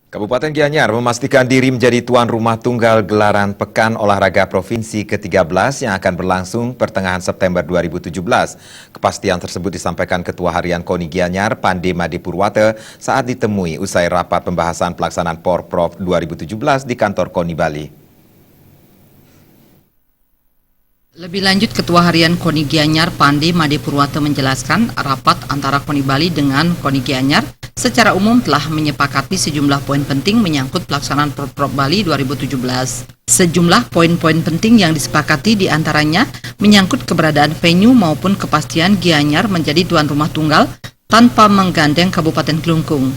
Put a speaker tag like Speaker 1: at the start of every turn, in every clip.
Speaker 1: Kabupaten Gianyar memastikan diri menjadi tuan rumah tunggal gelaran Pekan Olahraga Provinsi ke-13 yang akan berlangsung pertengahan September 2017. Kepastian tersebut disampaikan Ketua Harian KONI Gianyar, Pande Made Purwate, saat ditemui usai rapat pembahasan pelaksanaan Porprov 2017 di kantor KONI Bali.
Speaker 2: Lebih lanjut, Ketua Harian KONI Gianyar, Pande Made Purwate menjelaskan rapat antara KONI Bali dengan KONI Gianyar secara umum telah menyepakati sejumlah poin penting menyangkut pelaksanaan Porprov Bali 2017. Sejumlah poin-poin penting yang disepakati diantaranya menyangkut keberadaan venue maupun kepastian Gianyar menjadi tuan rumah tunggal tanpa menggandeng Kabupaten Klungkung.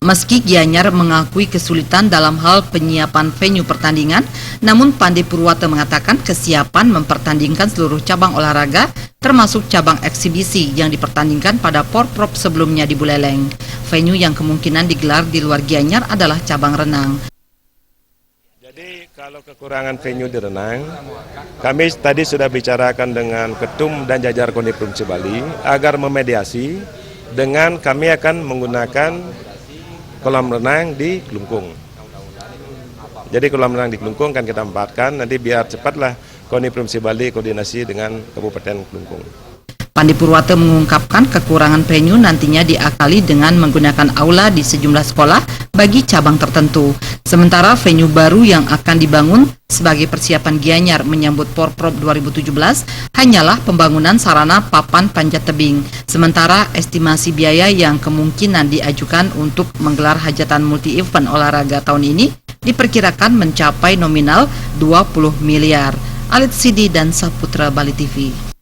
Speaker 2: Meski Gianyar mengakui kesulitan dalam hal penyiapan venue pertandingan, namun Pande Purwate mengatakan kesiapan mempertandingkan seluruh cabang olahraga termasuk cabang eksibisi yang dipertandingkan pada Porprov sebelumnya di Buleleng. Venue yang kemungkinan digelar di luar Gianyar adalah cabang renang.
Speaker 3: Jadi kalau kekurangan venue di renang, kami tadi sudah bicarakan dengan Ketum dan jajar KONI Provinsi Bali agar memediasi dengan kami akan menggunakan kolam renang di Klungkung. Jadi kolam renang di Klungkung kan kita empatkan, nanti biar cepatlah KONI Provinsi Bali koordinasi dengan Kabupaten Klungkung.
Speaker 2: Pande Purwate mengungkapkan kekurangan venue nantinya diakali dengan menggunakan aula di sejumlah sekolah bagi cabang tertentu. Sementara venue baru yang akan dibangun sebagai persiapan Gianyar menyambut Porprov 2017 hanyalah pembangunan sarana papan panjat tebing. Sementara estimasi biaya yang kemungkinan diajukan untuk menggelar hajatan multi-event olahraga tahun ini diperkirakan mencapai nominal 20 miliar. Alit Sidi dan Saputra Bali TV.